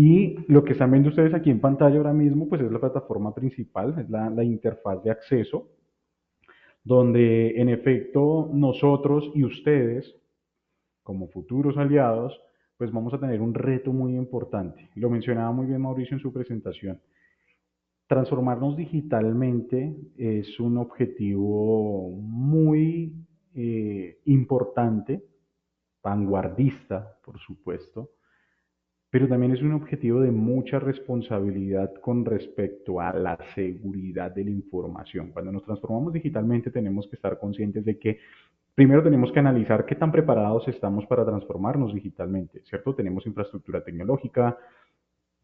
Y lo que están viendo ustedes aquí en pantalla ahora mismo, pues es la plataforma principal, es la interfaz de acceso, donde en efecto nosotros y ustedes, como futuros aliados, pues vamos a tener un reto muy importante. Lo mencionaba muy bien Mauricio en su presentación. Transformarnos digitalmente es un objetivo muy importante, vanguardista, por supuesto, pero también es un objetivo de mucha responsabilidad con respecto a la seguridad de la información. Cuando nos transformamos digitalmente tenemos que estar conscientes de que primero tenemos que analizar qué tan preparados estamos para transformarnos digitalmente, ¿cierto? Tenemos infraestructura tecnológica,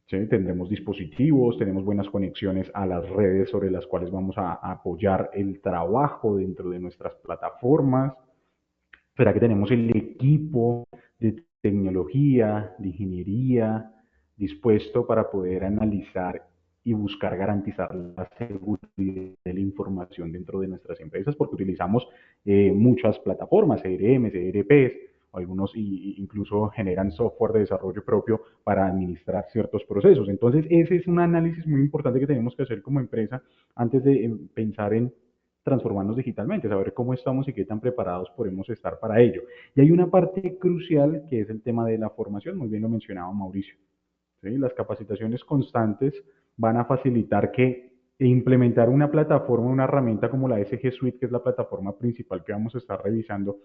¿sí? Tendremos dispositivos, tenemos buenas conexiones a las redes sobre las cuales vamos a apoyar el trabajo dentro de nuestras plataformas. ¿Será que tenemos el equipo de tecnología, de ingeniería dispuesto para poder analizar y buscar garantizar la seguridad de la información dentro de nuestras empresas? Porque utilizamos muchas plataformas, CRM, ERPs, algunos incluso generan software de desarrollo propio para administrar ciertos procesos. Entonces, ese es un análisis muy importante que tenemos que hacer como empresa antes de pensar en transformarnos digitalmente, saber cómo estamos y qué tan preparados podemos estar para ello. Y hay una parte crucial que es el tema de la formación, muy bien lo mencionaba Mauricio. ¿Sí? Las capacitaciones constantes van a facilitar que implementar una plataforma, una herramienta como la SG Suite, que es la plataforma principal que vamos a estar revisando,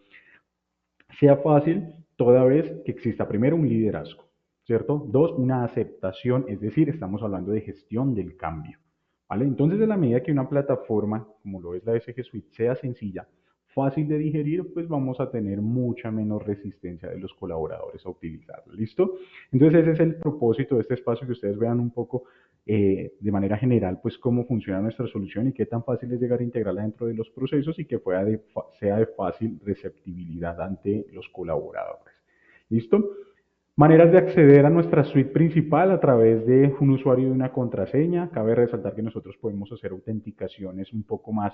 sea fácil toda vez que exista primero un liderazgo, ¿cierto? Dos, una aceptación, es decir, estamos hablando de gestión del cambio, ¿vale? Entonces, en la medida que una plataforma, como lo es la SG Suite, sea sencilla, fácil de digerir, pues vamos a tener mucha menos resistencia de los colaboradores a utilizarla. ¿Listo? Entonces ese es el propósito de este espacio, que ustedes vean un poco de manera general pues cómo funciona nuestra solución y qué tan fácil es llegar a integrarla dentro de los procesos y que sea de fácil receptibilidad ante los colaboradores. ¿Listo? Maneras de acceder a nuestra suite principal a través de un usuario y una contraseña. Cabe resaltar que nosotros podemos hacer autenticaciones un poco más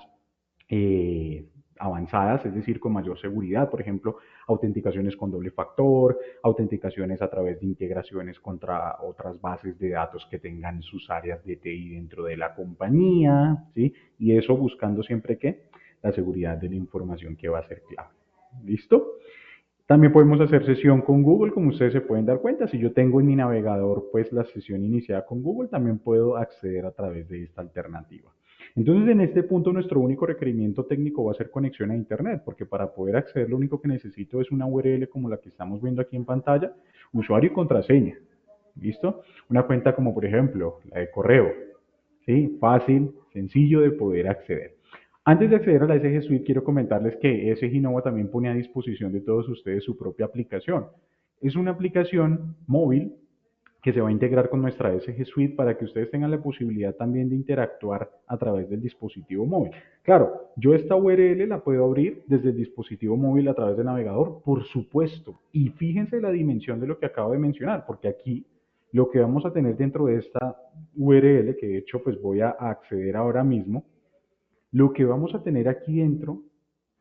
eh, avanzadas, es decir, con mayor seguridad, por ejemplo, autenticaciones con doble factor, autenticaciones a través de integraciones contra otras bases de datos que tengan sus áreas de TI dentro de la compañía, ¿sí? Y eso buscando siempre que la seguridad de la información que va a ser clave. ¿Listo? También podemos hacer sesión con Google, como ustedes se pueden dar cuenta. Si yo tengo en mi navegador pues la sesión iniciada con Google, también puedo acceder a través de esta alternativa. Entonces, en este punto, nuestro único requerimiento técnico va a ser conexión a Internet, porque para poder acceder lo único que necesito es una URL como la que estamos viendo aquí en pantalla, usuario y contraseña. ¿Listo? Una cuenta como por ejemplo la de correo. ¿Sí? Fácil, sencillo de poder acceder. Antes de acceder a la SG Suite, quiero comentarles que SG Innova también pone a disposición de todos ustedes su propia aplicación. Es una aplicación móvil que se va a integrar con nuestra SG Suite para que ustedes tengan la posibilidad también de interactuar a través del dispositivo móvil. Claro, yo esta URL la puedo abrir desde el dispositivo móvil a través del navegador, por supuesto. Y fíjense la dimensión de lo que acabo de mencionar, porque aquí lo que vamos a tener dentro de esta URL, que de hecho pues voy a acceder ahora mismo, lo que vamos a tener aquí dentro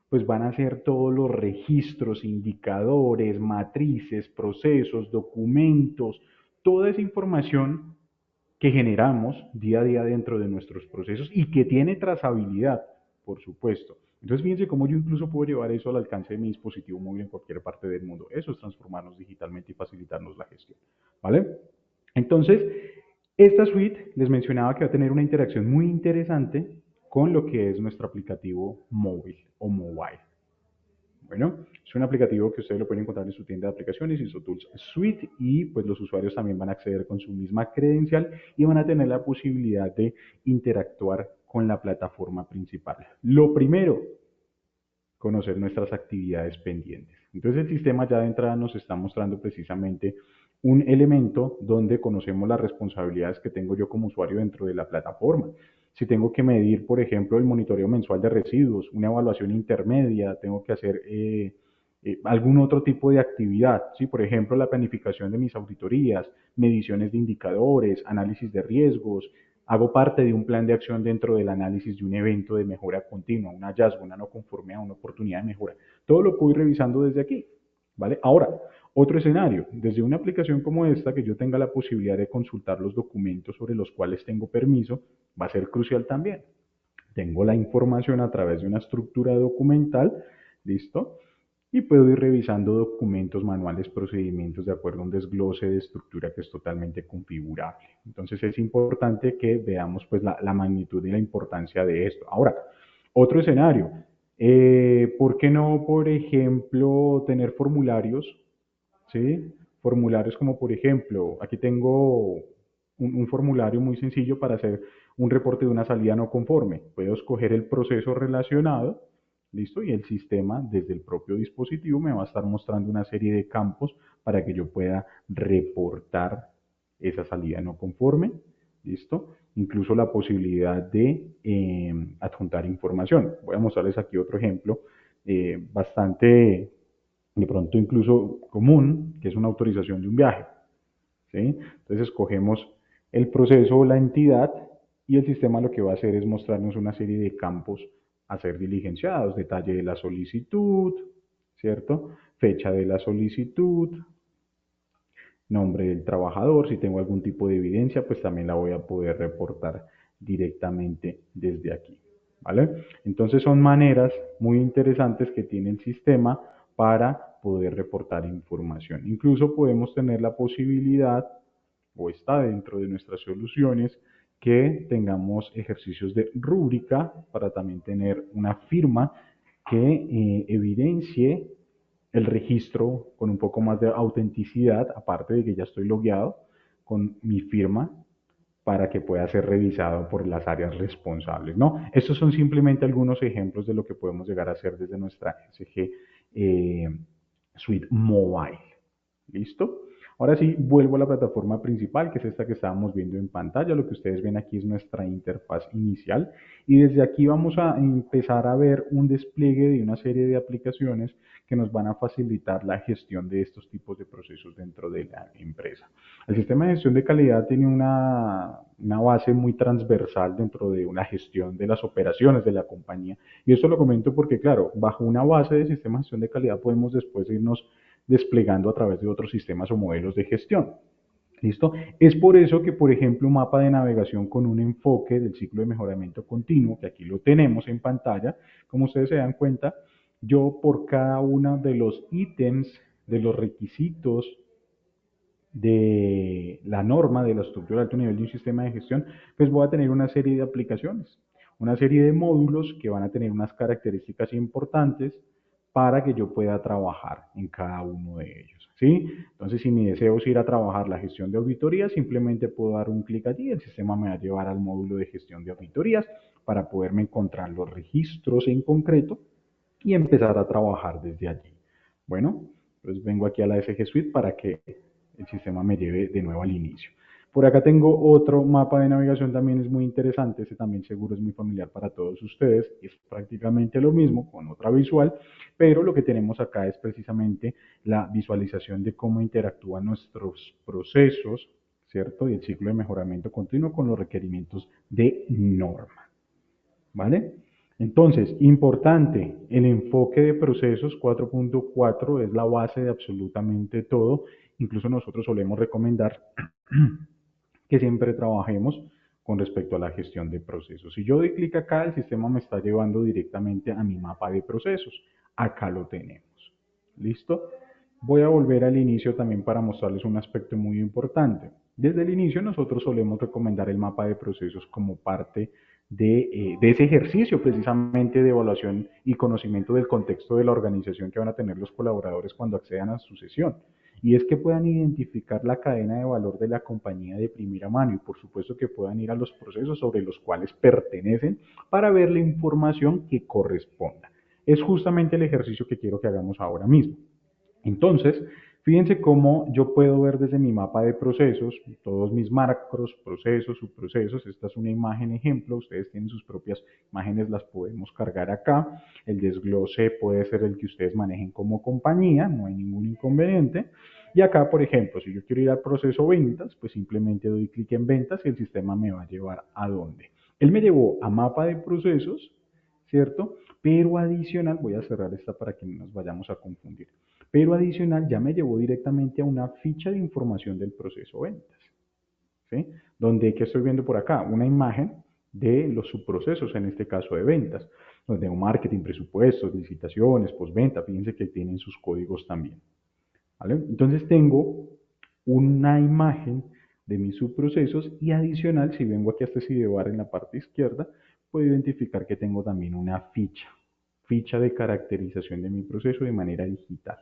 pues van a ser todos los registros, indicadores, matrices, procesos, documentos, toda esa información que generamos día a día dentro de nuestros procesos y que tiene trazabilidad, por supuesto. Entonces, fíjense cómo yo incluso puedo llevar eso al alcance de mi dispositivo móvil en cualquier parte del mundo. Eso es transformarnos digitalmente y facilitarnos la gestión. ¿Vale? Entonces, esta suite les mencionaba que va a tener una interacción muy interesante con lo que es nuestro aplicativo móvil o mobile. Bueno, es un aplicativo que ustedes lo pueden encontrar en su tienda de aplicaciones, en su Tools Suite, y pues los usuarios también van a acceder con su misma credencial y van a tener la posibilidad de interactuar con la plataforma principal. Lo primero, conocer nuestras actividades pendientes. Entonces el sistema ya de entrada nos está mostrando precisamente un elemento donde conocemos las responsabilidades que tengo yo como usuario dentro de la plataforma. Si tengo que medir, por ejemplo, el monitoreo mensual de residuos, una evaluación intermedia, tengo que hacer algún otro tipo de actividad, ¿sí? Por ejemplo, la planificación de mis auditorías, mediciones de indicadores, análisis de riesgos, hago parte de un plan de acción dentro del análisis de un evento de mejora continua, un hallazgo, una no conformidad, una oportunidad de mejora. Todo lo puedo ir revisando desde aquí, ¿vale? Ahora, Otro escenario, desde una aplicación como esta, que yo tenga la posibilidad de consultar los documentos sobre los cuales tengo permiso, va a ser crucial también. Tengo la información a través de una estructura documental, ¿listo? Y puedo ir revisando documentos, manuales, procedimientos de acuerdo a un desglose de estructura que es totalmente configurable. Entonces es importante que veamos pues la magnitud y la importancia de esto. Ahora, otro escenario. ¿Por qué no, por ejemplo, tener formularios? ¿Sí? Formularios como por ejemplo, aquí tengo un formulario muy sencillo para hacer un reporte de una salida no conforme. Puedo escoger el proceso relacionado, ¿listo? Y el sistema desde el propio dispositivo me va a estar mostrando una serie de campos para que yo pueda reportar esa salida no conforme, ¿listo? Incluso la posibilidad de adjuntar información. Voy a mostrarles aquí otro ejemplo bastante de pronto incluso común, que es una autorización de un viaje. ¿Sí? Entonces escogemos el proceso o la entidad y el sistema lo que va a hacer es mostrarnos una serie de campos a ser diligenciados, detalle de la solicitud, ¿cierto? Fecha de la solicitud, nombre del trabajador, si tengo algún tipo de evidencia, pues también la voy a poder reportar directamente desde aquí, ¿vale? Entonces son maneras muy interesantes que tiene el sistema para poder reportar información. Incluso podemos tener la posibilidad, o está dentro de nuestras soluciones, que tengamos ejercicios de rúbrica para también tener una firma que evidencie el registro con un poco más de autenticidad, aparte de que ya estoy logueado con mi firma para que pueda ser revisado por las áreas responsables, ¿no? Estos son simplemente algunos ejemplos de lo que podemos llegar a hacer desde nuestra SG Suite Mobile. ¿Listo? Ahora sí, vuelvo a la plataforma principal, que es esta que estábamos viendo en pantalla. Lo que ustedes ven aquí es nuestra interfaz inicial. Y desde aquí vamos a empezar a ver un despliegue de una serie de aplicaciones que nos van a facilitar la gestión de estos tipos de procesos dentro de la empresa. El sistema de gestión de calidad tiene una base muy transversal dentro de una gestión de las operaciones de la compañía. Y esto lo comento porque, claro, bajo una base de sistema de gestión de calidad podemos después irnos desplegando a través de otros sistemas o modelos de gestión. ¿Listo? Es por eso que, por ejemplo, un mapa de navegación con un enfoque del ciclo de mejoramiento continuo, que aquí lo tenemos en pantalla, como ustedes se dan cuenta, yo por cada uno de los ítems, de los requisitos de la norma de la estructura de alto nivel de un sistema de gestión, pues voy a tener una serie de aplicaciones, una serie de módulos que van a tener unas características importantes para que yo pueda trabajar en cada uno de ellos, ¿sí? Entonces, si mi deseo es ir a trabajar la gestión de auditorías, simplemente puedo dar un clic allí, el sistema me va a llevar al módulo de gestión de auditorías para poderme encontrar los registros en concreto y empezar a trabajar desde allí. Bueno, pues vengo aquí a la SG Suite para que el sistema me lleve de nuevo al inicio. Por acá tengo otro mapa de navegación, también es muy interesante, este también seguro es muy familiar para todos ustedes, es prácticamente lo mismo con otra visual, pero lo que tenemos acá es precisamente la visualización de cómo interactúan nuestros procesos, ¿cierto? Y el ciclo de mejoramiento continuo con los requerimientos de norma, ¿vale? Entonces, importante, el enfoque de procesos 4.4 es la base de absolutamente todo. Incluso nosotros solemos recomendar que siempre trabajemos con respecto a la gestión de procesos. Si yo doy clic acá, el sistema me está llevando directamente a mi mapa de procesos. Acá lo tenemos. ¿Listo? Voy a volver al inicio también para mostrarles un aspecto muy importante. Desde el inicio nosotros solemos recomendar el mapa de procesos como parte de ese ejercicio precisamente de evaluación y conocimiento del contexto de la organización que van a tener los colaboradores cuando accedan a su sesión. Y es que puedan identificar la cadena de valor de la compañía de primera mano y por supuesto que puedan ir a los procesos sobre los cuales pertenecen para ver la información que corresponda. Es justamente el ejercicio que quiero que hagamos ahora mismo. Entonces, fíjense cómo yo puedo ver desde mi mapa de procesos, todos mis macros, procesos, subprocesos. Esta es una imagen ejemplo. Ustedes tienen sus propias imágenes, las podemos cargar acá. El desglose puede ser el que ustedes manejen como compañía, no hay ningún inconveniente. Y acá, por ejemplo, si yo quiero ir al proceso ventas, pues simplemente doy clic en ventas y el sistema me va a llevar a dónde. Él me llevó a mapa de procesos, ¿cierto? Pero adicional, voy a cerrar esta para que no nos vayamos a confundir. Pero adicional ya me llevó directamente a una ficha de información del proceso ventas, ¿sí? Donde, ¿qué estoy viendo por acá? Una imagen de los subprocesos, en este caso de ventas, donde tengo marketing, presupuestos, licitaciones, postventa, fíjense que tienen sus códigos también, ¿vale? Entonces tengo una imagen de mis subprocesos y adicional, si vengo aquí a este sidebar en la parte izquierda, puedo identificar que tengo también una ficha de caracterización de mi proceso de manera digital.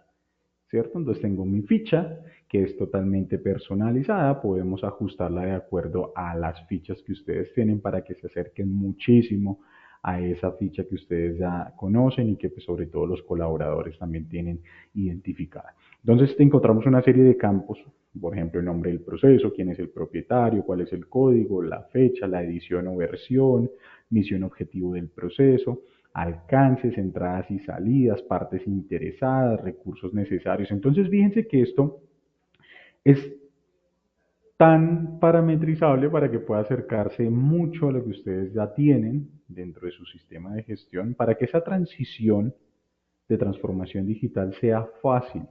¿Cierto? Entonces tengo mi ficha que es totalmente personalizada, podemos ajustarla de acuerdo a las fichas que ustedes tienen para que se acerquen muchísimo a esa ficha que ustedes ya conocen y que pues, sobre todo los colaboradores también tienen identificada. Entonces encontramos una serie de campos, por ejemplo el nombre del proceso, quién es el propietario, cuál es el código, la fecha, la edición o versión, misión objetivo del proceso, alcances, entradas y salidas, partes interesadas, recursos necesarios. Entonces, fíjense que esto es tan parametrizable para que pueda acercarse mucho a lo que ustedes ya tienen dentro de su sistema de gestión, para que esa transición de transformación digital sea fácil,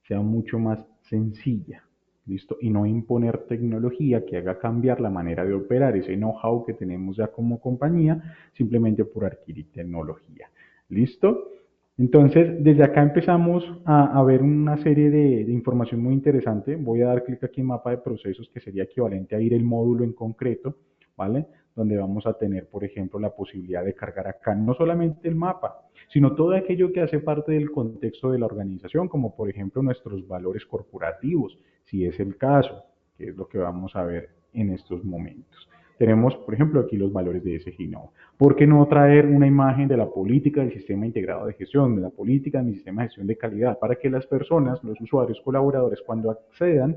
sea mucho más sencilla. ¿Listo? Y no imponer tecnología que haga cambiar la manera de operar, ese know-how que tenemos ya como compañía, simplemente por adquirir tecnología. ¿Listo? Entonces, desde acá empezamos a ver una serie de información muy interesante. Voy a dar clic aquí en mapa de procesos, que sería equivalente a ir el módulo en concreto, ¿vale? Donde vamos a tener, por ejemplo, la posibilidad de cargar acá no solamente el mapa, sino todo aquello que hace parte del contexto de la organización, como por ejemplo nuestros valores corporativos, si es el caso, que es lo que vamos a ver en estos momentos. Tenemos, por ejemplo, aquí los valores de SGINO. ¿Por qué no traer una imagen de la política del sistema integrado de gestión, de la política de mi sistema de gestión de calidad, para que las personas, los usuarios, colaboradores, cuando accedan,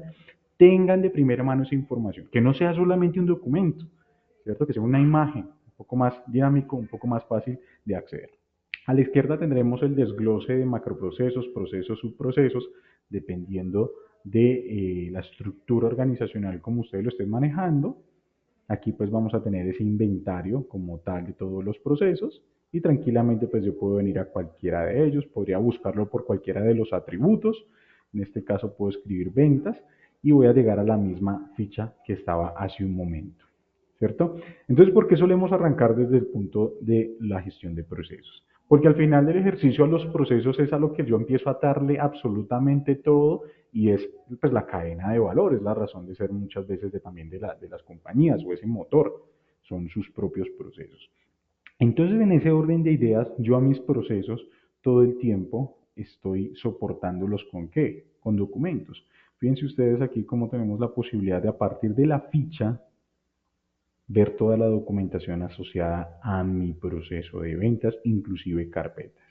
tengan de primera mano esa información, que no sea solamente un documento, ¿cierto? Que sea una imagen un poco más dinámico, un poco más fácil de acceder. A la izquierda tendremos el desglose de macroprocesos, procesos, subprocesos, dependiendo de la estructura organizacional como ustedes lo estén manejando. Aquí pues vamos a tener ese inventario como tal de todos los procesos y tranquilamente pues yo puedo venir a cualquiera de ellos, podría buscarlo por cualquiera de los atributos, en este caso puedo escribir ventas y voy a llegar a la misma ficha que estaba hace un momento, ¿cierto? Entonces, ¿por qué solemos arrancar desde el punto de la gestión de procesos? Porque al final del ejercicio a los procesos es a lo que yo empiezo a atarle absolutamente todo y es pues la cadena de valor, es la razón de ser muchas veces también de las compañías o ese motor, son sus propios procesos. Entonces en ese orden de ideas, yo a mis procesos todo el tiempo estoy soportándolos con ¿qué? Con documentos. Fíjense ustedes aquí cómo tenemos la posibilidad de a partir de la ficha ver toda la documentación asociada a mi proceso de ventas, inclusive carpetas.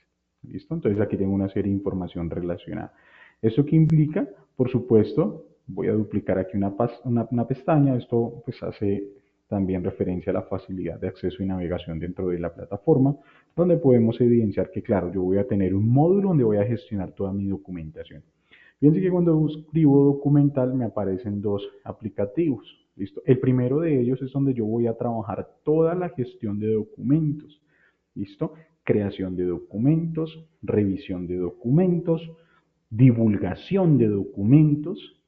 ¿Listo? Entonces aquí tengo una serie de información relacionada. ¿Esto qué implica? Por supuesto, voy a duplicar aquí una pestaña. Esto pues hace también referencia a la facilidad de acceso y navegación dentro de la plataforma, donde podemos evidenciar que, claro, yo voy a tener un módulo donde voy a gestionar toda mi documentación. Fíjense que cuando escribo documental me aparecen dos aplicativos. ¿Listo? El primero de ellos es donde yo voy a trabajar toda la gestión de documentos. ¿Listo? Creación de documentos, revisión de documentos, divulgación de documentos,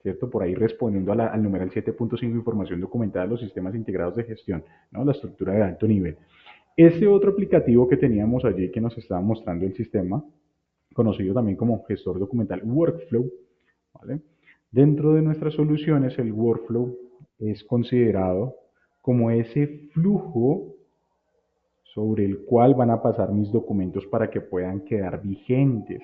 ¿cierto? Por ahí respondiendo al numeral 7.5, información documentada de los sistemas integrados de gestión, ¿no? La estructura de alto nivel. Ese otro aplicativo que teníamos allí que nos estaba mostrando el sistema, conocido también como gestor documental Workflow, ¿vale? Dentro de nuestras soluciones, el Workflow es considerado como ese flujo sobre el cual van a pasar mis documentos para que puedan quedar vigentes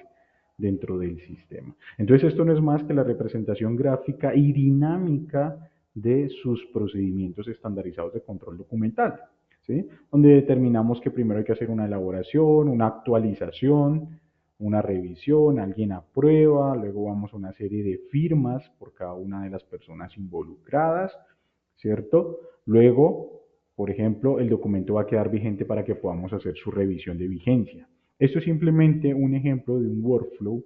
dentro del sistema. Entonces esto no es más que la representación gráfica y dinámica de sus procedimientos estandarizados de control documental, ¿sí? Donde determinamos que primero hay que hacer una elaboración, una actualización, una revisión, alguien aprueba, luego vamos a una serie de firmas por cada una de las personas involucradas, ¿cierto? Luego, por ejemplo, el documento va a quedar vigente para que podamos hacer su revisión de vigencia. Esto es simplemente un ejemplo de un workflow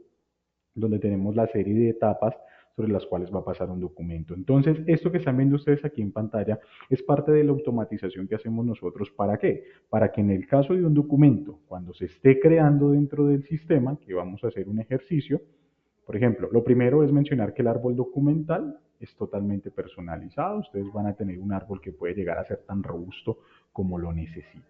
donde tenemos la serie de etapas sobre las cuales va a pasar un documento. Entonces, esto que están viendo ustedes aquí en pantalla es parte de la automatización que hacemos nosotros. ¿Para qué? Para que en el caso de un documento, cuando se esté creando dentro del sistema, que vamos a hacer un ejercicio, por ejemplo, lo primero es mencionar que el árbol documental es totalmente personalizado. Ustedes van a tener un árbol que puede llegar a ser tan robusto como lo necesiten.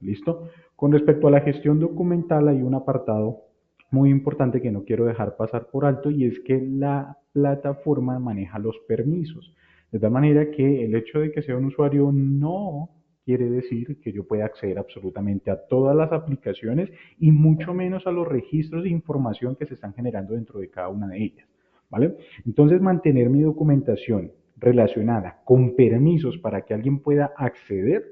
¿Listo? Con respecto a la gestión documental hay un apartado muy importante que no quiero dejar pasar por alto y es que la plataforma maneja los permisos. De tal manera que el hecho de que sea un usuario no quiere decir que yo pueda acceder absolutamente a todas las aplicaciones y mucho menos a los registros de información que se están generando dentro de cada una de ellas. ¿Vale? Entonces, mantener mi documentación relacionada con permisos para que alguien pueda acceder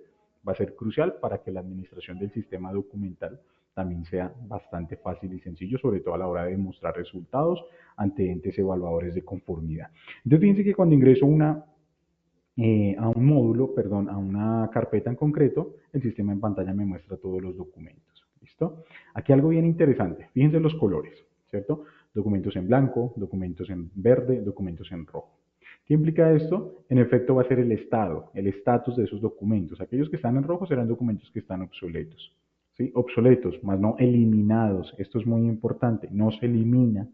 va a ser crucial para que la administración del sistema documental también sea bastante fácil y sencillo, sobre todo a la hora de mostrar resultados ante entes evaluadores de conformidad. Entonces, fíjense que cuando ingreso a un módulo, perdón, a una carpeta en concreto, el sistema en pantalla me muestra todos los documentos. ¿Listo? Aquí algo bien interesante. Fíjense los colores, ¿cierto? Documentos en blanco, documentos en verde, documentos en rojo. ¿Qué implica esto? En efecto va a ser el estado, el estatus de esos documentos. Aquellos que están en rojo serán documentos que están obsoletos. ¿Sí? Obsoletos, más no eliminados. Esto es muy importante. No se elimina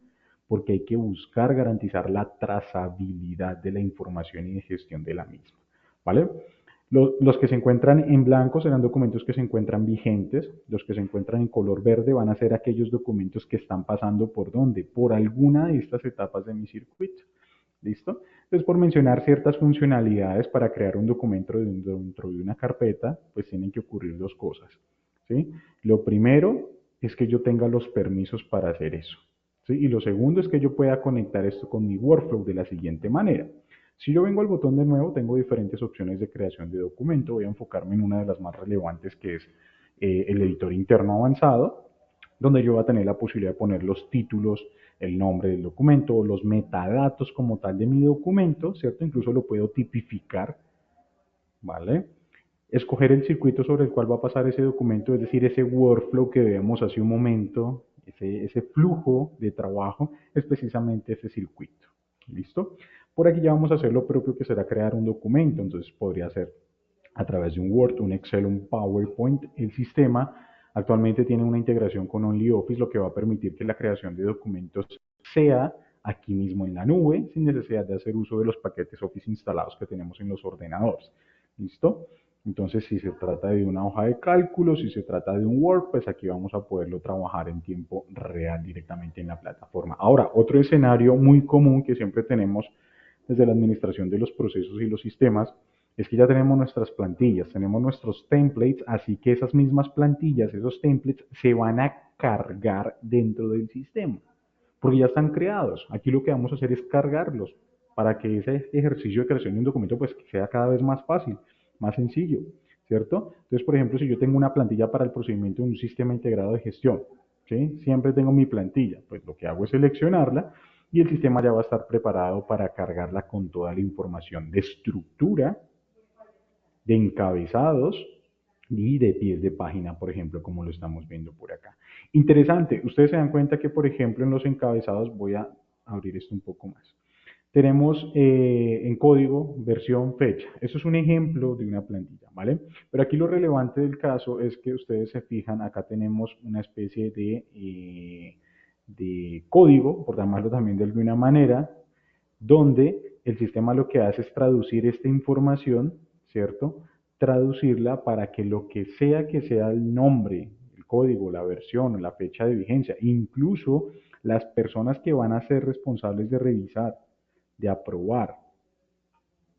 porque hay que buscar garantizar la trazabilidad de la información y de gestión de la misma. ¿Vale? Los que se encuentran en blanco serán documentos que se encuentran vigentes, los que se encuentran en color verde van a ser aquellos documentos que están pasando por dónde, por alguna de estas etapas de mi circuito. ¿Listo? Entonces, por mencionar ciertas funcionalidades para crear un documento dentro de una carpeta, pues tienen que ocurrir dos cosas. ¿Sí? Lo primero es que yo tenga los permisos para hacer eso. ¿Sí? Y lo segundo es que yo pueda conectar esto con mi workflow de la siguiente manera. Si yo vengo al botón de nuevo, tengo diferentes opciones de creación de documento. Voy a enfocarme en una de las más relevantes, que es el editor interno avanzado, donde yo voy a tener la posibilidad de poner los títulos, el nombre del documento, los metadatos como tal de mi documento, ¿cierto? Incluso lo puedo tipificar, ¿vale? Escoger el circuito sobre el cual va a pasar ese documento, es decir, ese workflow que vemos hace un momento, ese flujo de trabajo, es precisamente ese circuito. ¿Listo? Por aquí ya vamos a hacer lo propio, que será crear un documento. Entonces podría ser a través de un Word, un Excel, un PowerPoint. El sistema actualmente tiene una integración con OnlyOffice, lo que va a permitir que la creación de documentos sea aquí mismo en la nube, sin necesidad de hacer uso de los paquetes Office instalados que tenemos en los ordenadores. ¿Listo? Entonces, si se trata de una hoja de cálculo, si se trata de un Word, pues aquí vamos a poderlo trabajar en tiempo real directamente en la plataforma. Ahora, otro escenario muy común que siempre tenemos desde la administración de los procesos y los sistemas es que ya tenemos nuestras plantillas, tenemos nuestros templates, así que esas mismas plantillas, esos templates, se van a cargar dentro del sistema, porque ya están creados. Aquí lo que vamos a hacer es cargarlos para que ese ejercicio de creación de un documento pues sea cada vez más fácil, más sencillo, ¿cierto? Entonces, por ejemplo, si yo tengo una plantilla para el procedimiento de un sistema integrado de gestión, ¿sí? Siempre tengo mi plantilla, pues lo que hago es seleccionarla y el sistema ya va a estar preparado para cargarla con toda la información de estructura, de encabezados y de pies de página, por ejemplo, como lo estamos viendo por acá. Interesante, ustedes se dan cuenta que, por ejemplo, en los encabezados, voy a abrir esto un poco más. Tenemos en código, versión, fecha. Eso es un ejemplo de una plantilla, ¿vale? Pero aquí lo relevante del caso es que ustedes se fijan, acá tenemos una especie de código, por llamarlo también de alguna manera, donde el sistema lo que hace es traducir esta información, ¿cierto? Traducirla para que lo que sea el nombre, el código, la versión, la fecha de vigencia, incluso las personas que van a ser responsables de revisar, de aprobar,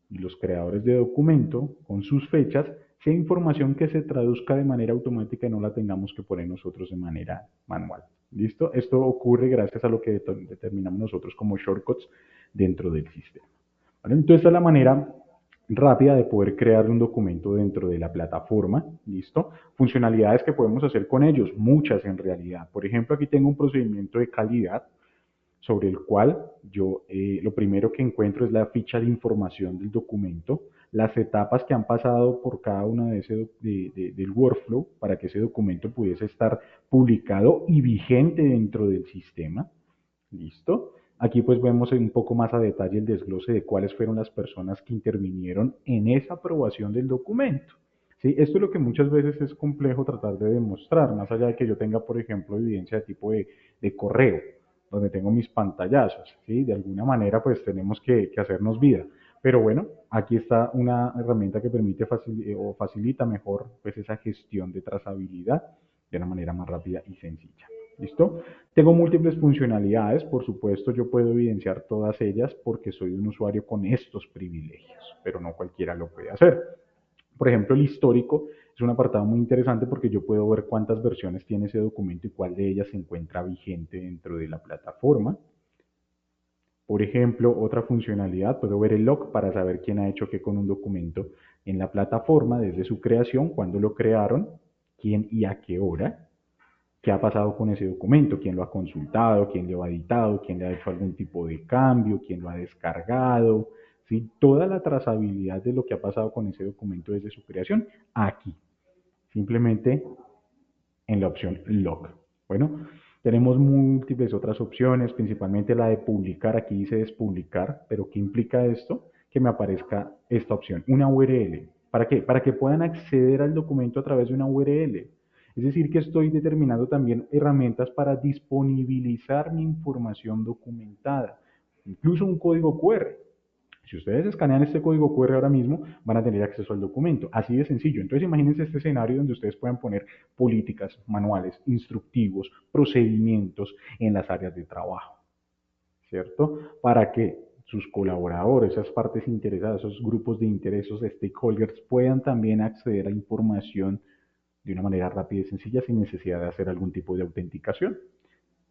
y los creadores de documento con sus fechas, sea información que se traduzca de manera automática y no la tengamos que poner nosotros de manera manual. ¿Listo? Esto ocurre gracias a lo que determinamos nosotros como shortcuts dentro del sistema. ¿Vale? Entonces, esta es la manera rápida de poder crear un documento dentro de la plataforma. ¿Listo? Funcionalidades que podemos hacer con ellos, muchas en realidad. Por ejemplo, aquí tengo un procedimiento de calidad sobre el cual yo lo primero que encuentro es la ficha de información del documento, las etapas que han pasado por cada una del workflow para que ese documento pudiese estar publicado y vigente dentro del sistema. ¿Listo? Aquí pues vemos un poco más a detalle el desglose de cuáles fueron las personas que intervinieron en esa aprobación del documento. ¿Sí? Esto es lo que muchas veces es complejo tratar de demostrar, más allá de que yo tenga, por ejemplo, evidencia de tipo de correo, donde tengo mis pantallazos. ¿Sí? De alguna manera pues tenemos que hacernos vida. Pero bueno, aquí está una herramienta que permite o facilita mejor pues esa gestión de trazabilidad de una manera más rápida y sencilla. ¿Listo? Tengo múltiples funcionalidades, por supuesto yo puedo evidenciar todas ellas porque soy un usuario con estos privilegios, pero no cualquiera lo puede hacer. Por ejemplo, el histórico es un apartado muy interesante porque yo puedo ver cuántas versiones tiene ese documento y cuál de ellas se encuentra vigente dentro de la plataforma. Por ejemplo, otra funcionalidad, puedo ver el log para saber quién ha hecho qué con un documento en la plataforma desde su creación, cuándo lo crearon, quién y a qué hora, qué ha pasado con ese documento, quién lo ha consultado, quién lo ha editado, quién le ha hecho algún tipo de cambio, quién lo ha descargado, ¿sí? Toda la trazabilidad de lo que ha pasado con ese documento desde su creación, aquí, simplemente en la opción log. Bueno, tenemos múltiples otras opciones, principalmente la de publicar. Aquí dice despublicar, pero ¿qué implica esto? Que me aparezca esta opción, una URL. ¿Para qué? Para que puedan acceder al documento a través de una URL. Es decir, que estoy determinando también herramientas para disponibilizar mi información documentada, incluso un código QR. Si ustedes escanean este código QR ahora mismo, van a tener acceso al documento. Así de sencillo. Entonces imagínense este escenario donde ustedes puedan poner políticas, manuales, instructivos, procedimientos en las áreas de trabajo, ¿cierto? Para que sus colaboradores, esas partes interesadas, esos grupos de interés, esos stakeholders puedan también acceder a información de una manera rápida y sencilla sin necesidad de hacer algún tipo de autenticación.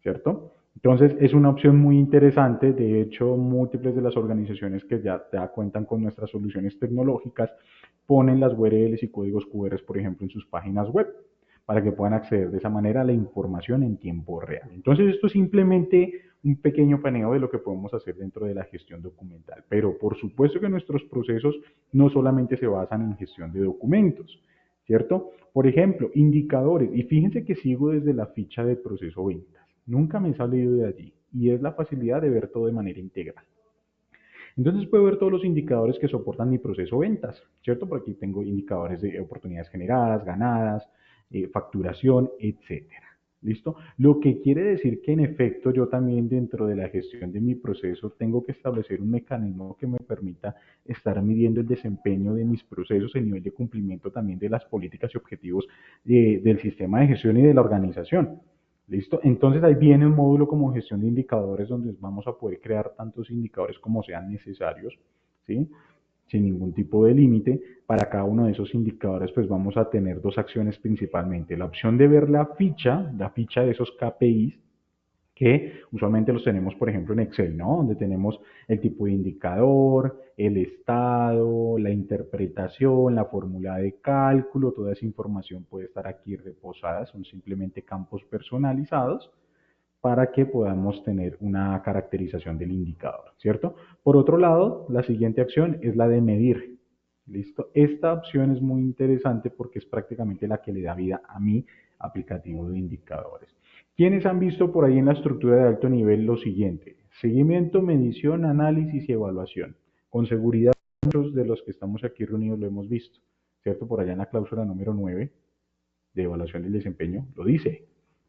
¿Cierto? Entonces es una opción muy interesante. De hecho, múltiples de las organizaciones que ya cuentan con nuestras soluciones tecnológicas ponen las URLs y códigos QR, por ejemplo, en sus páginas web para que puedan acceder de esa manera a la información en tiempo real. Entonces, esto es simplemente un pequeño paneo de lo que podemos hacer dentro de la gestión documental. Pero por supuesto que nuestros procesos no solamente se basan en gestión de documentos, ¿cierto? Por ejemplo, indicadores. Y fíjense que sigo desde la ficha de proceso ventas. Nunca me he salido de allí. Y es la facilidad de ver todo de manera integral. Entonces puedo ver todos los indicadores que soportan mi proceso ventas, ¿cierto? Por aquí tengo indicadores de oportunidades generadas, ganadas, facturación, etcétera. ¿Listo? Lo que quiere decir que en efecto yo también dentro de la gestión de mi proceso tengo que establecer un mecanismo que me permita estar midiendo el desempeño de mis procesos, el nivel de cumplimiento también de las políticas y objetivos del sistema de gestión y de la organización. ¿Listo? Entonces ahí viene un módulo como gestión de indicadores donde vamos a poder crear tantos indicadores como sean necesarios, ¿sí? Sin ningún tipo de límite. Para cada uno de esos indicadores pues vamos a tener dos acciones principalmente. La opción de ver la ficha de esos KPIs, que usualmente los tenemos, por ejemplo, en Excel, ¿no? Donde tenemos el tipo de indicador, el estado, la interpretación, la fórmula de cálculo, toda esa información puede estar aquí reposada, son simplemente campos personalizados para que podamos tener una caracterización del indicador, ¿cierto? Por otro lado, la siguiente acción es la de medir. ¿Listo? Esta opción es muy interesante porque es prácticamente la que le da vida a mi aplicativo de indicadores. ¿Quiénes han visto por ahí en la estructura de alto nivel lo siguiente? Seguimiento, medición, análisis y evaluación. Con seguridad muchos de los que estamos aquí reunidos lo hemos visto, ¿cierto? Por allá en la cláusula número 9 de evaluación del desempeño lo dice,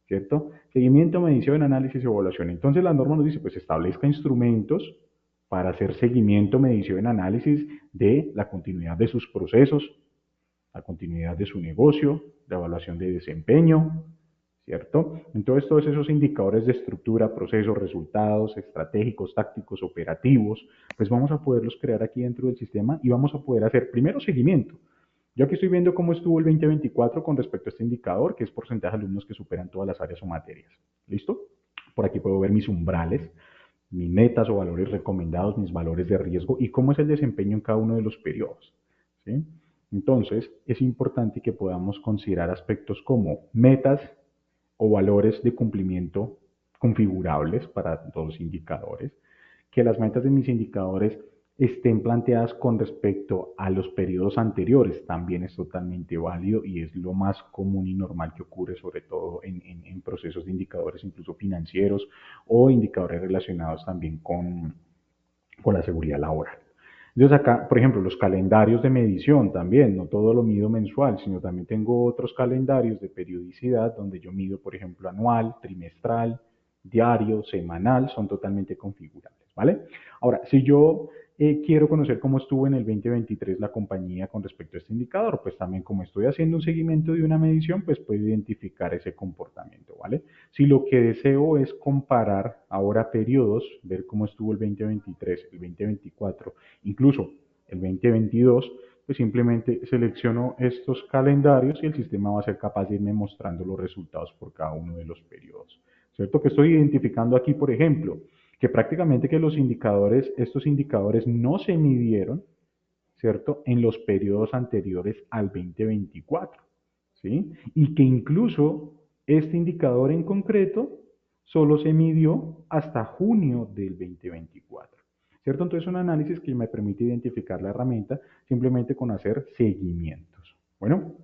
¿cierto? Seguimiento, medición, análisis y evaluación. Entonces la norma nos dice, pues establezca instrumentos para hacer seguimiento, medición, análisis de la continuidad de sus procesos, la continuidad de su negocio, la evaluación de desempeño, ¿cierto? Entonces todos esos indicadores de estructura, procesos, resultados, estratégicos, tácticos, operativos, pues vamos a poderlos crear aquí dentro del sistema y vamos a poder hacer primero seguimiento. Yo aquí estoy viendo cómo estuvo el 2024 con respecto a este indicador, que es porcentaje de alumnos que superan todas las áreas o materias. ¿Listo? Por aquí puedo ver mis umbrales, mis metas o valores recomendados, mis valores de riesgo y cómo es el desempeño en cada uno de los periodos. ¿Sí? Entonces, es importante que podamos considerar aspectos como metas o valores de cumplimiento configurables para todos los indicadores, que las metas de mis indicadores estén planteadas con respecto a los periodos anteriores. También es totalmente válido y es lo más común y normal que ocurre, sobre todo en procesos de indicadores incluso financieros o indicadores relacionados también con la seguridad laboral. Entonces acá, por ejemplo, los calendarios de medición también, no todo lo mido mensual, sino también tengo otros calendarios de periodicidad donde yo mido, por ejemplo, anual, trimestral, diario, semanal, son totalmente configurables, ¿vale? Ahora, si yo quiero conocer cómo estuvo en el 2023 la compañía con respecto a este indicador, pues también como estoy haciendo un seguimiento de una medición, pues puedo identificar ese comportamiento, ¿vale? Si lo que deseo es comparar ahora periodos, ver cómo estuvo el 2023, el 2024, incluso el 2022, pues simplemente selecciono estos calendarios y el sistema va a ser capaz de irme mostrando los resultados por cada uno de los periodos. ¿Cierto? Que estoy identificando aquí, por ejemplo, que prácticamente que los indicadores, estos indicadores no se midieron, ¿cierto? En los periodos anteriores al 2024, ¿sí? Y que incluso este indicador en concreto solo se midió hasta junio del 2024, ¿cierto? Entonces es un análisis que me permite identificar la herramienta simplemente con hacer seguimientos. Bueno,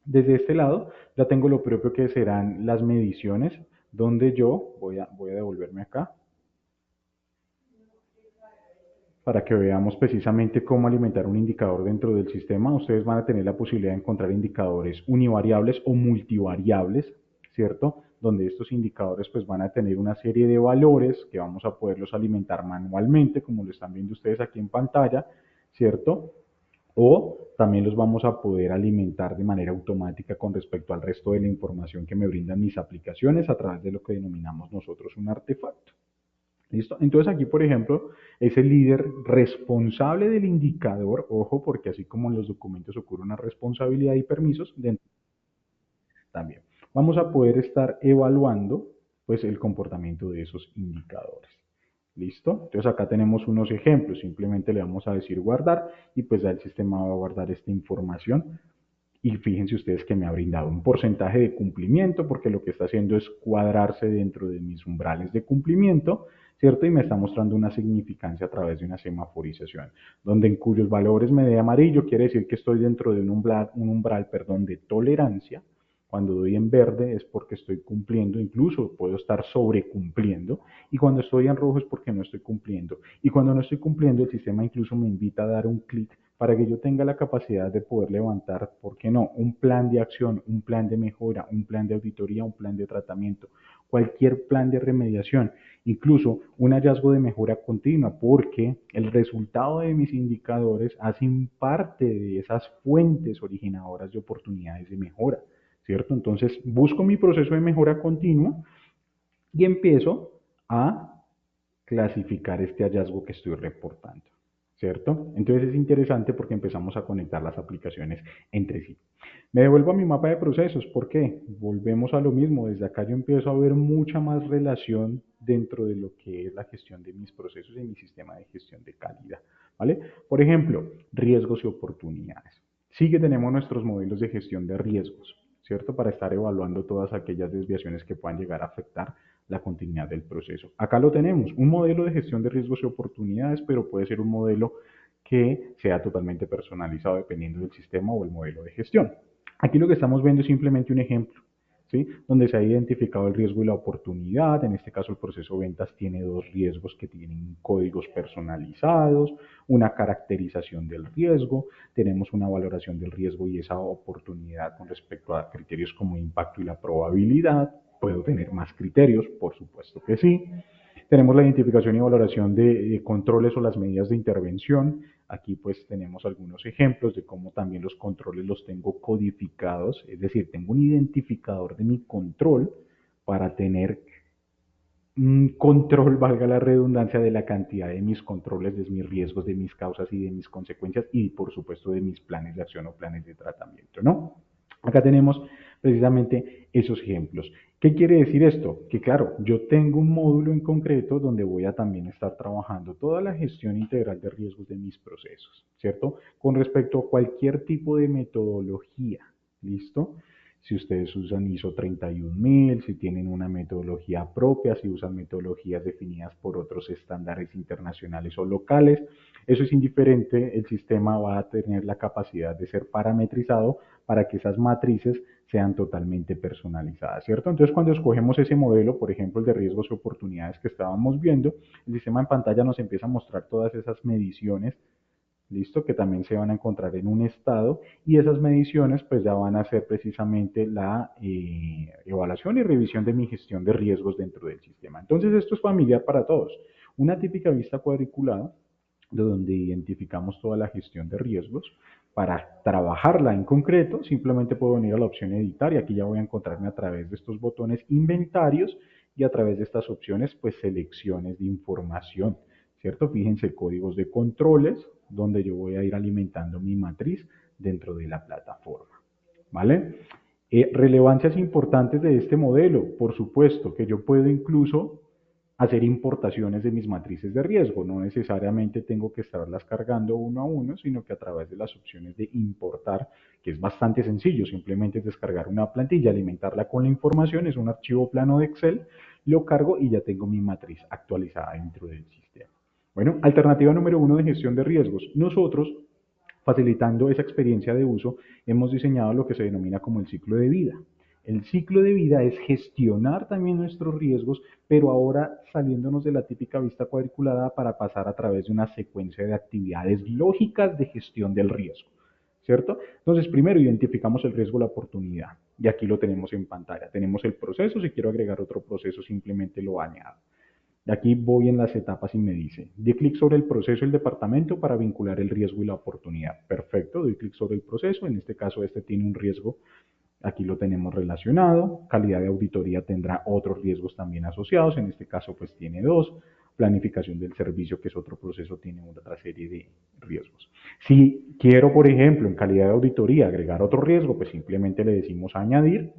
desde este lado ya tengo lo propio que serán las mediciones, donde yo voy a devolverme acá para que veamos precisamente cómo alimentar un indicador dentro del sistema. Ustedes van a tener la posibilidad de encontrar indicadores univariables o multivariables, ¿cierto? Donde estos indicadores pues van a tener una serie de valores que vamos a poderlos alimentar manualmente, como lo están viendo ustedes aquí en pantalla, ¿cierto? O también los vamos a poder alimentar de manera automática con respecto al resto de la información que me brindan mis aplicaciones a través de lo que denominamos nosotros un artefacto. ¿Listo? Entonces aquí, por ejemplo, es el líder responsable del indicador, ojo, porque así como en los documentos ocurre una responsabilidad y permisos, también vamos a poder estar evaluando pues el comportamiento de esos indicadores. ¿Listo? Entonces acá tenemos unos ejemplos, simplemente le vamos a decir guardar y pues ya el sistema va a guardar esta información y fíjense ustedes que me ha brindado un porcentaje de cumplimiento porque lo que está haciendo es cuadrarse dentro de mis umbrales de cumplimiento, ¿cierto? Y me está mostrando una significancia a través de una semaforización, donde en cuyos valores me dé amarillo quiere decir que estoy dentro de un umbral, de tolerancia. Cuando doy en verde es porque estoy cumpliendo, incluso puedo estar sobrecumpliendo. Y cuando estoy en rojo es porque no estoy cumpliendo. Y cuando no estoy cumpliendo, el sistema incluso me invita a dar un clic para que yo tenga la capacidad de poder levantar, ¿por qué no? Un plan de acción, un plan de mejora, un plan de auditoría, un plan de tratamiento, cualquier plan de remediación, incluso un hallazgo de mejora continua, porque el resultado de mis indicadores hacen parte de esas fuentes originadoras de oportunidades de mejora, ¿cierto? Entonces busco mi proceso de mejora continua y empiezo a clasificar este hallazgo que estoy reportando, ¿cierto? Entonces es interesante porque empezamos a conectar las aplicaciones entre sí. Me devuelvo a mi mapa de procesos, ¿por qué? Volvemos a lo mismo, desde acá yo empiezo a ver mucha más relación dentro de lo que es la gestión de mis procesos y mi sistema de gestión de calidad, ¿vale? Por ejemplo, riesgos y oportunidades. Sí que tenemos nuestros modelos de gestión de riesgos, ¿cierto? Para estar evaluando todas aquellas desviaciones que puedan llegar a afectar la continuidad del proceso. Acá lo tenemos, un modelo de gestión de riesgos y oportunidades, pero puede ser un modelo que sea totalmente personalizado dependiendo del sistema o el modelo de gestión. Aquí lo que estamos viendo es simplemente un ejemplo, ¿sí? Donde se ha identificado el riesgo y la oportunidad. En este caso, el proceso de ventas tiene dos riesgos que tienen códigos personalizados, una caracterización del riesgo, tenemos una valoración del riesgo y esa oportunidad con respecto a criterios como impacto y la probabilidad. Puedo tener más criterios, por supuesto que sí. Tenemos la identificación y valoración de controles o las medidas de intervención. Aquí pues tenemos algunos ejemplos de cómo también los controles los tengo codificados, es decir, tengo un identificador de mi control para tener un control, valga la redundancia, de la cantidad de mis controles, de mis riesgos, de mis causas y de mis consecuencias y por supuesto de mis planes de acción o planes de tratamiento, ¿no? Acá tenemos precisamente esos ejemplos. ¿Qué quiere decir esto? Que claro, yo tengo un módulo en concreto donde voy a también estar trabajando toda la gestión integral de riesgos de mis procesos, ¿cierto? Con respecto a cualquier tipo de metodología, ¿listo? si ustedes usan ISO 31000, si tienen una metodología propia, si usan metodologías definidas por otros estándares internacionales o locales. Eso es indiferente, el sistema va a tener la capacidad de ser parametrizado para que esas matrices sean totalmente personalizadas, ¿cierto? Entonces, cuando escogemos ese modelo, por ejemplo, el de riesgos y oportunidades que estábamos viendo, el sistema en pantalla nos empieza a mostrar todas esas mediciones, ¿listo? Que también se van a encontrar en un estado y esas mediciones pues ya van a ser precisamente la evaluación y revisión de mi gestión de riesgos dentro del sistema. Entonces esto es familiar para todos. Una típica vista cuadriculada de donde identificamos toda la gestión de riesgos. Para trabajarla en concreto, simplemente puedo venir a la opción editar y aquí ya voy a encontrarme a través de estos botones inventarios y a través de estas opciones pues selecciones de información. ¿Cierto? Fíjense, códigos de controles, donde yo voy a ir alimentando mi matriz dentro de la plataforma. ¿Vale? Relevancias importantes de este modelo, por supuesto, que yo puedo incluso hacer importaciones de mis matrices de riesgo. No necesariamente tengo que estarlas cargando uno a uno, sino que a través de las opciones de importar, que es bastante sencillo, simplemente es descargar una plantilla, alimentarla con la información, es un archivo plano de Excel, lo cargo y ya tengo mi matriz actualizada dentro del sistema. Bueno, alternativa número uno de gestión de riesgos. Nosotros, facilitando esa experiencia de uso, hemos diseñado lo que se denomina como el ciclo de vida. El ciclo de vida es gestionar también nuestros riesgos, pero ahora saliéndonos de la típica vista cuadriculada para pasar a través de una secuencia de actividades lógicas de gestión del riesgo. ¿Cierto? Entonces, primero identificamos el riesgo, la oportunidad, y aquí lo tenemos en pantalla. Tenemos el proceso, si quiero agregar otro proceso, simplemente lo añado. Aquí voy en las etapas y me dice, di clic sobre el proceso del departamento para vincular el riesgo y la oportunidad. Perfecto, doy clic sobre el proceso, en este caso este tiene un riesgo, aquí lo tenemos relacionado, calidad de auditoría tendrá otros riesgos también asociados, en este caso pues tiene dos, planificación del servicio, que es otro proceso, tiene otra serie de riesgos. Si quiero, por ejemplo, en calidad de auditoría agregar otro riesgo, pues simplemente le decimos añadir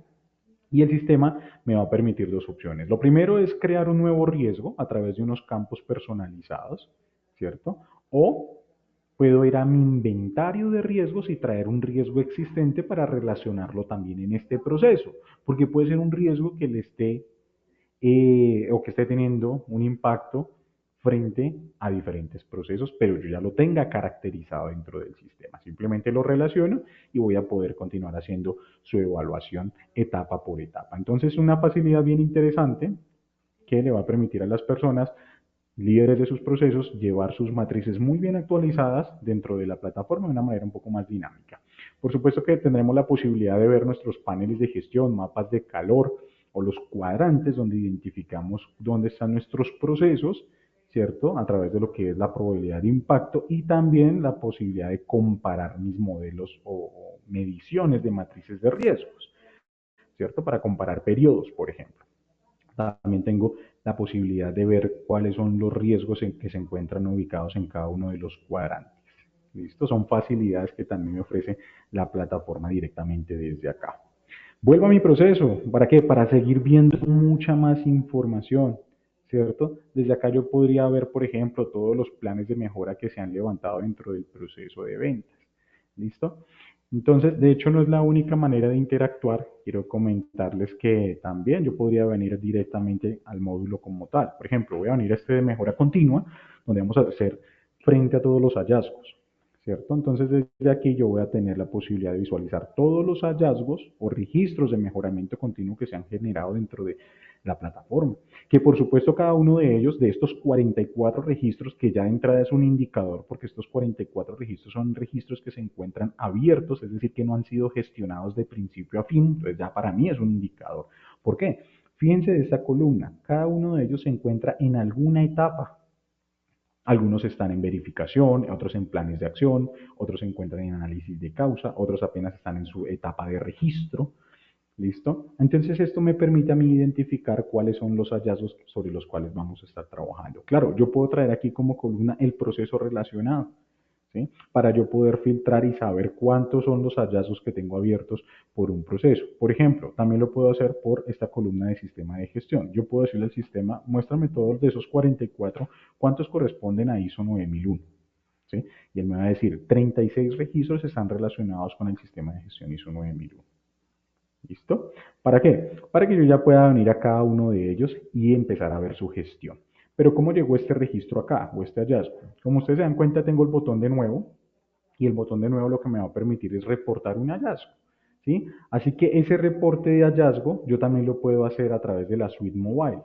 y el sistema me va a permitir dos opciones. Lo primero es crear un nuevo riesgo a través de unos campos personalizados, ¿cierto? O puedo ir a mi inventario de riesgos y traer un riesgo existente para relacionarlo también en este proceso, porque puede ser un riesgo que le esté o que esté teniendo un impacto frente a diferentes procesos, pero yo ya lo tenga caracterizado dentro del sistema. Simplemente lo relaciono y voy a poder continuar haciendo su evaluación etapa por etapa. Entonces, una facilidad bien interesante que le va a permitir a las personas líderes de sus procesos llevar sus matrices muy bien actualizadas dentro de la plataforma de una manera un poco más dinámica. Por supuesto que tendremos la posibilidad de ver nuestros paneles de gestión, mapas de calor o los cuadrantes donde identificamos dónde están nuestros procesos, ¿cierto? A través de lo que es la probabilidad de impacto y también la posibilidad de comparar mis modelos o mediciones de matrices de riesgos, ¿cierto? Para comparar periodos, por ejemplo. También tengo la posibilidad de ver cuáles son los riesgos en que se encuentran ubicados en cada uno de los cuadrantes. ¿Listo? Son facilidades que también me ofrece la plataforma directamente desde acá. Vuelvo a mi proceso. ¿Para qué? Para seguir viendo mucha más información, ¿cierto? Desde acá yo podría ver, por ejemplo, todos los planes de mejora que se han levantado dentro del proceso de ventas. ¿Listo? Entonces, de hecho, no es la única manera de interactuar. Quiero comentarles que también yo podría venir directamente al módulo como tal. Por ejemplo, voy a venir a este de mejora continua, donde vamos a hacer frente a todos los hallazgos, ¿cierto? Entonces, desde aquí yo voy a tener la posibilidad de visualizar todos los hallazgos o registros de mejoramiento continuo que se han generado dentro de la plataforma. Que por supuesto cada uno de ellos, de estos 44 registros, que ya de entrada es un indicador, porque estos 44 registros son registros que se encuentran abiertos, es decir, que no han sido gestionados de principio a fin, entonces ya para mí es un indicador. ¿Por qué? Fíjense de esta columna, cada uno de ellos se encuentra en alguna etapa. Algunos están en verificación, otros en planes de acción, otros se encuentran en análisis de causa, otros apenas están en su etapa de registro. ¿Listo? Entonces esto me permite a mí identificar cuáles son los hallazgos sobre los cuales vamos a estar trabajando. Claro, yo puedo traer aquí como columna el proceso relacionado, ¿sí? Para yo poder filtrar y saber cuántos son los hallazgos que tengo abiertos por un proceso. Por ejemplo, también lo puedo hacer por esta columna de sistema de gestión. Yo puedo decirle al sistema, muéstrame todos de esos 44, cuántos corresponden a ISO 9001. ¿Sí? Y él me va a decir, 36 registros están relacionados con el sistema de gestión ISO 9001. ¿Listo? ¿Para qué? Para que yo ya pueda venir a cada uno de ellos y empezar a ver su gestión. Pero ¿cómo llegó este registro acá o este hallazgo? Como ustedes se dan cuenta, tengo el botón de nuevo y el botón de nuevo lo que me va a permitir es reportar un hallazgo. ¿Sí? Así que ese reporte de hallazgo yo también lo puedo hacer a través de la suite mobile.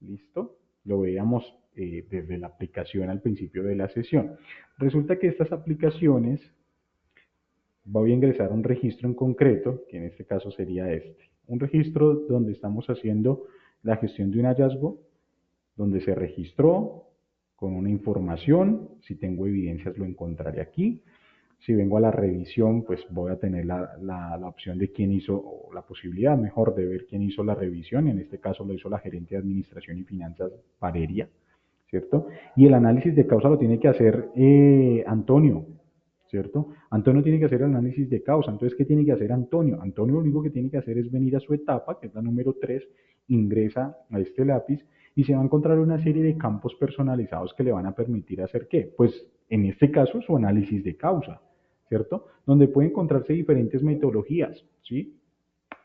¿Listo? Lo veíamos desde la aplicación al principio de la sesión. Resulta que estas aplicaciones voy a ingresar a un registro en concreto, que en este caso sería este. Un registro donde estamos haciendo la gestión de un hallazgo, donde se registró con una información. Si tengo evidencias lo encontraré aquí. Si vengo a la revisión, pues voy a tener la opción de quién hizo, o la posibilidad mejor de ver quién hizo la revisión. En este caso lo hizo la gerente de Administración y Finanzas, Valeria, ¿cierto? Y el análisis de causa lo tiene que hacer Antonio, ¿cierto? Antonio tiene que hacer el análisis de causa. Entonces, ¿qué tiene que hacer Antonio? Antonio lo único que tiene que hacer es venir a su etapa, que es la número 3, ingresa a este lápiz y se va a encontrar una serie de campos personalizados que le van a permitir hacer qué? Pues en este caso su análisis de causa, ¿cierto? Donde puede encontrarse diferentes metodologías, ¿sí?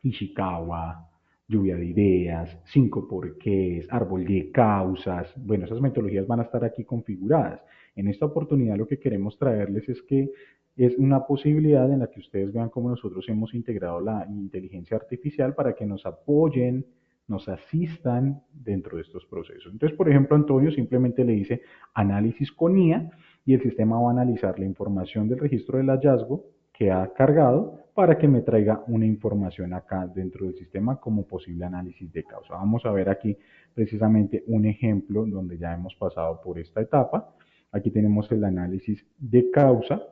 Ishikawa, lluvia de ideas, cinco porqués, árbol de causas. Bueno, esas metodologías van a estar aquí configuradas. En esta oportunidad lo que queremos traerles es que es una posibilidad en la que ustedes vean cómo nosotros hemos integrado la inteligencia artificial para que nos apoyen, nos asistan dentro de estos procesos. Entonces, por ejemplo, Antonio simplemente le dice análisis con IA y el sistema va a analizar la información del registro del hallazgo que ha cargado para que me traiga una información acá dentro del sistema como posible análisis de causa. Vamos a ver aquí precisamente un ejemplo donde ya hemos pasado por esta etapa. Aquí tenemos el análisis de causa,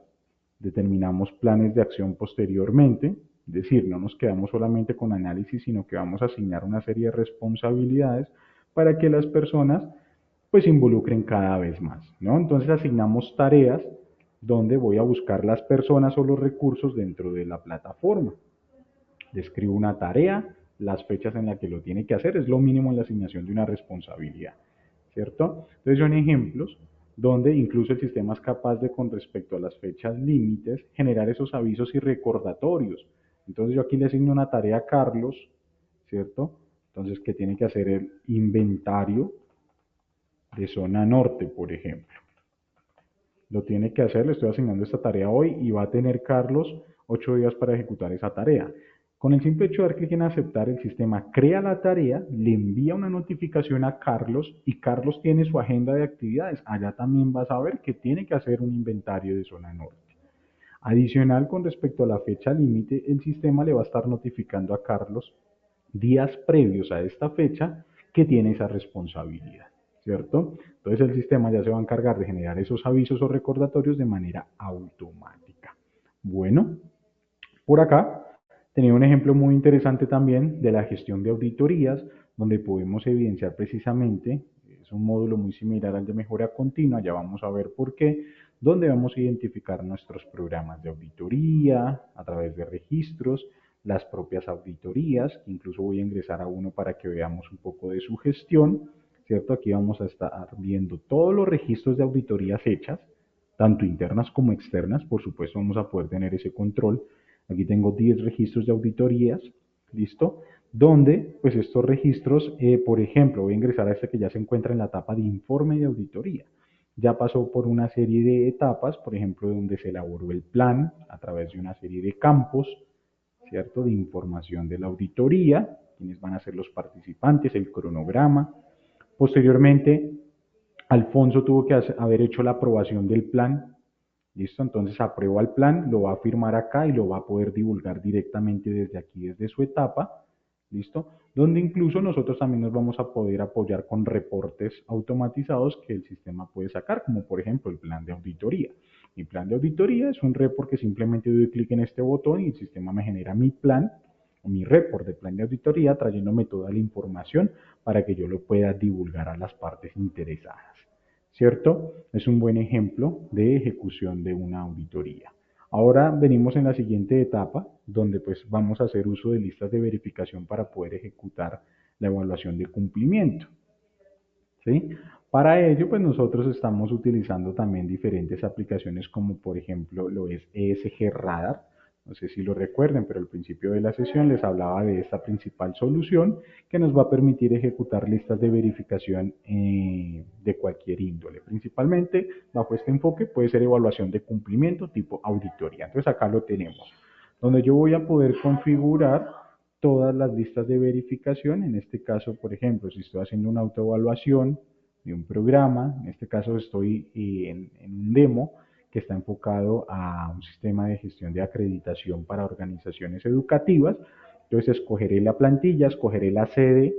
determinamos planes de acción posteriormente, es decir, no nos quedamos solamente con análisis, sino que vamos a asignar una serie de responsabilidades para que las personas pues se involucren cada vez más, ¿no? Entonces asignamos tareas donde voy a buscar las personas o los recursos dentro de la plataforma. Describo una tarea, las fechas en las que lo tiene que hacer, es lo mínimo en la asignación de una responsabilidad, ¿cierto? Entonces son ejemplos donde incluso el sistema es capaz de, con respecto a las fechas límites, generar esos avisos y recordatorios. Entonces yo aquí le asigno una tarea a Carlos, ¿cierto? Entonces que tiene que hacer el inventario de zona norte, por ejemplo. Lo tiene que hacer, le estoy asignando esta tarea hoy y va a tener Carlos 8 días para ejecutar esa tarea. Con el simple hecho de dar clic en aceptar, el sistema crea la tarea, le envía una notificación a Carlos y Carlos tiene su agenda de actividades. Allá también va a saber que tiene que hacer un inventario de zona norte. Adicional, con respecto a la fecha límite, el sistema le va a estar notificando a Carlos días previos a esta fecha que tiene esa responsabilidad, ¿cierto? Entonces el sistema ya se va a encargar de generar esos avisos o recordatorios de manera automática. Bueno, por acá tenía un ejemplo muy interesante también de la gestión de auditorías, donde podemos evidenciar precisamente, es un módulo muy similar al de mejora continua, ya vamos a ver por qué, donde vamos a identificar nuestros programas de auditoría a través de registros, las propias auditorías, que incluso voy a ingresar a uno para que veamos un poco de su gestión, ¿cierto? Aquí vamos a estar viendo todos los registros de auditorías hechas, tanto internas como externas, por supuesto vamos a poder tener ese control. Aquí tengo 10 registros de auditorías, ¿listo? Donde, pues estos registros, por ejemplo, voy a ingresar a este que ya se encuentra en la etapa de informe de auditoría. Ya pasó por una serie de etapas, por ejemplo, donde se elaboró el plan a través de una serie de campos, ¿cierto? De información de la auditoría, quienes van a ser los participantes, el cronograma. Posteriormente, Alfonso tuvo que haber hecho la aprobación del plan. ¿Listo? Entonces aprueba el plan, lo va a firmar acá y lo va a poder divulgar directamente desde aquí, desde su etapa. ¿Listo? Donde incluso nosotros también nos vamos a poder apoyar con reportes automatizados que el sistema puede sacar, como por ejemplo el plan de auditoría. Mi plan de auditoría es un report que simplemente doy clic en este botón y el sistema me genera mi plan o mi report de plan de auditoría trayéndome toda la información para que yo lo pueda divulgar a las partes interesadas. ¿Cierto? Es un buen ejemplo de ejecución de una auditoría. Ahora venimos en la siguiente etapa, donde pues vamos a hacer uso de listas de verificación para poder ejecutar la evaluación de cumplimiento. ¿Sí? Para ello, pues nosotros estamos utilizando también diferentes aplicaciones como por ejemplo lo es ESG Radar, No sé si lo recuerden, pero al principio de la sesión les hablaba de esta principal solución que nos va a permitir ejecutar listas de verificación de cualquier índole. Principalmente, bajo este enfoque, puede ser evaluación de cumplimiento tipo auditoría. Entonces acá lo tenemos, donde yo voy a poder configurar todas las listas de verificación. En este caso, por ejemplo, si estoy haciendo una autoevaluación de un programa, en este caso estoy en un demo, que está enfocado a un sistema de gestión de acreditación para organizaciones educativas. Entonces escogeré la plantilla, escogeré la sede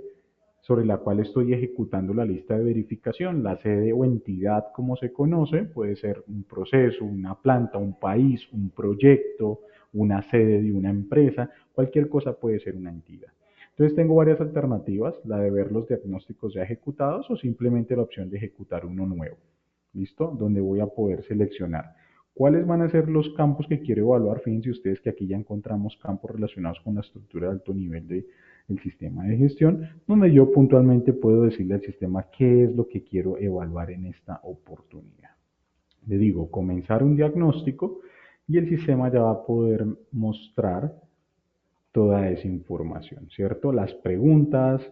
sobre la cual estoy ejecutando la lista de verificación. La sede o entidad, como se conoce, puede ser un proceso, una planta, un país, un proyecto, una sede de una empresa, cualquier cosa puede ser una entidad. Entonces tengo varias alternativas, la de ver los diagnósticos ya ejecutados o simplemente la opción de ejecutar uno nuevo. ¿Listo? Donde voy a poder seleccionar cuáles van a ser los campos que quiero evaluar. Fíjense ustedes que aquí ya encontramos campos relacionados con la estructura de alto nivel del sistema de gestión, donde yo puntualmente puedo decirle al sistema qué es lo que quiero evaluar en esta oportunidad. Le digo, comenzar un diagnóstico y el sistema ya va a poder mostrar toda esa información, ¿cierto? Las preguntas,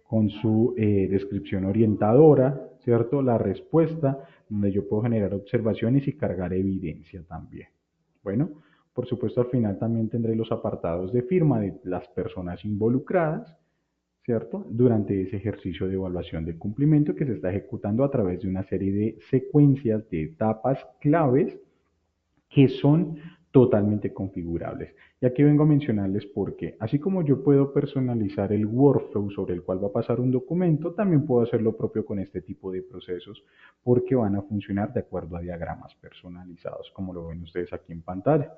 con su descripción orientadora, ¿cierto? La respuesta, donde yo puedo generar observaciones y cargar evidencia también. Bueno, por supuesto al final también tendré los apartados de firma de las personas involucradas, ¿cierto? Durante ese ejercicio de evaluación de cumplimiento que se está ejecutando a través de una serie de secuencias de etapas claves que son totalmente configurables. Y aquí vengo a mencionarles porque, así como yo puedo personalizar el workflow sobre el cual va a pasar un documento, también puedo hacer lo propio con este tipo de procesos porque van a funcionar de acuerdo a diagramas personalizados, como lo ven ustedes aquí en pantalla.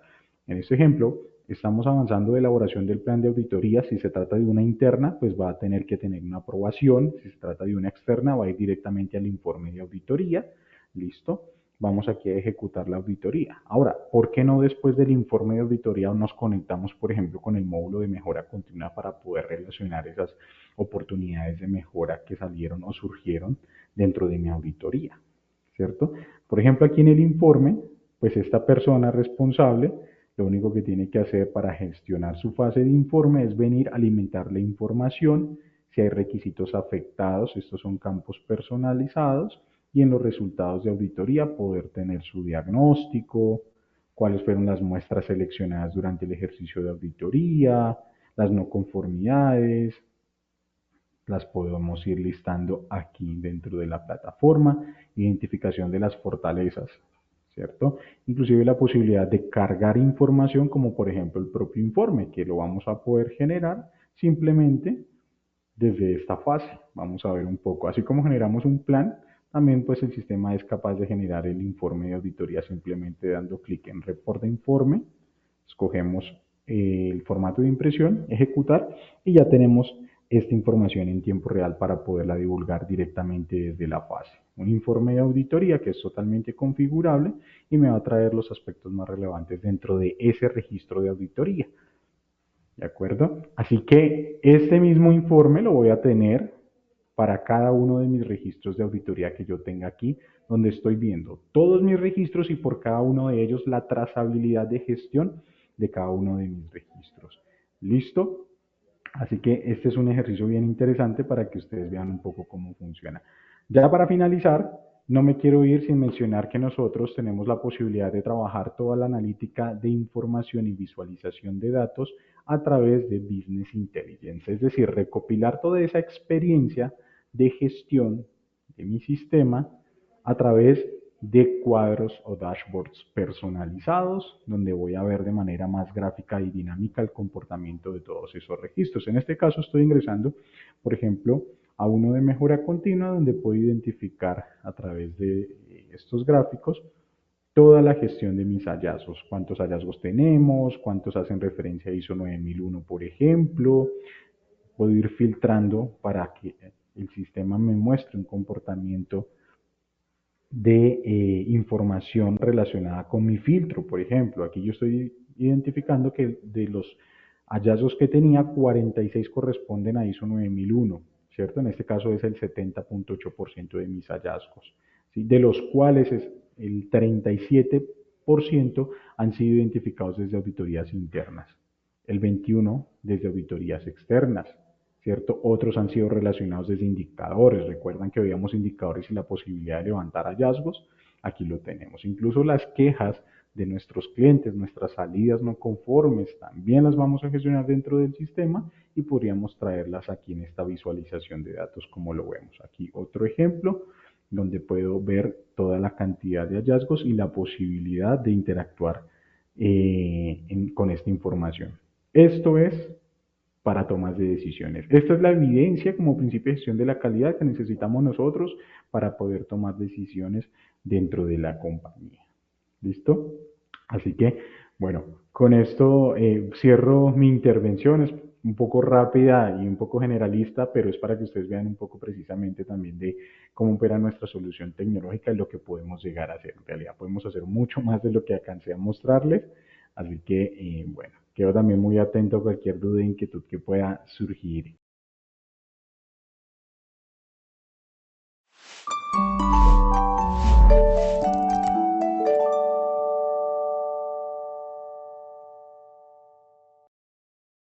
En este ejemplo, estamos avanzando de elaboración del plan de auditoría. Si se trata de una interna, pues va a tener que tener una aprobación. Si se trata de una externa, va a ir directamente al informe de auditoría. ¿Listo? Vamos aquí a ejecutar la auditoría. Ahora, ¿por qué no después del informe de auditoría nos conectamos, por ejemplo, con el módulo de mejora continua para poder relacionar esas oportunidades de mejora que salieron o surgieron dentro de mi auditoría? ¿Cierto? Por ejemplo, aquí en el informe, pues esta persona responsable, lo único que tiene que hacer para gestionar su fase de informe es venir a alimentar la información, si hay requisitos afectados, estos son campos personalizados, y en los resultados de auditoría poder tener su diagnóstico, cuáles fueron las muestras seleccionadas durante el ejercicio de auditoría, las no conformidades, las podemos ir listando aquí dentro de la plataforma, identificación de las fortalezas, ¿cierto? Inclusive la posibilidad de cargar información como por ejemplo el propio informe, que lo vamos a poder generar simplemente desde esta fase. Vamos a ver un poco, así como generamos un plan, también pues el sistema es capaz de generar el informe de auditoría simplemente dando clic en report de informe, escogemos el formato de impresión, ejecutar y ya tenemos esta información en tiempo real para poderla divulgar directamente desde la fase. Un informe de auditoría que es totalmente configurable y me va a traer los aspectos más relevantes dentro de ese registro de auditoría. ¿De acuerdo? Así que este mismo informe lo voy a tener para cada uno de mis registros de auditoría que yo tenga aquí, donde estoy viendo todos mis registros y por cada uno de ellos la trazabilidad de gestión de cada uno de mis registros. ¿Listo? Así que este es un ejercicio bien interesante para que ustedes vean un poco cómo funciona. Ya para finalizar, no me quiero ir sin mencionar que nosotros tenemos la posibilidad de trabajar toda la analítica de información y visualización de datos a través de Business Intelligence, es decir, recopilar toda esa experiencia de gestión de mi sistema a través de cuadros o dashboards personalizados, donde voy a ver de manera más gráfica y dinámica el comportamiento de todos esos registros. En este caso estoy ingresando, por ejemplo, a uno de mejora continua, donde puedo identificar a través de estos gráficos toda la gestión de mis hallazgos, cuántos hallazgos tenemos, cuántos hacen referencia a ISO 9001, por ejemplo. Puedo ir filtrando para que el sistema me muestre un comportamiento de información relacionada con mi filtro. Por ejemplo, aquí yo estoy identificando que de los hallazgos que tenía, 46 corresponden a ISO 9001, ¿cierto? En este caso es el 70.8% de mis hallazgos, ¿sí? De los cuales es el 37 20% han sido identificados desde auditorías internas, el 21% desde auditorías externas, ¿cierto? Otros han sido relacionados desde indicadores. Recuerdan que veíamos indicadores y la posibilidad de levantar hallazgos. Aquí lo tenemos. Incluso las quejas de nuestros clientes, nuestras salidas no conformes, también las vamos a gestionar dentro del sistema y podríamos traerlas aquí en esta visualización de datos como lo vemos. Aquí otro ejemplo donde puedo ver toda la cantidad de hallazgos y la posibilidad de interactuar con esta información. Esto es para tomas de decisiones. Esta es la evidencia como principio de gestión de la calidad que necesitamos nosotros para poder tomar decisiones dentro de la compañía. ¿Listo? Así que, bueno, con esto cierro mi intervención. Es un poco rápida y un poco generalista, pero es para que ustedes vean un poco precisamente también de cómo opera nuestra solución tecnológica y lo que podemos llegar a hacer. En realidad podemos hacer mucho más de lo que alcancé a mostrarles. Así que, bueno, quedo también muy atento a cualquier duda e inquietud que pueda surgir.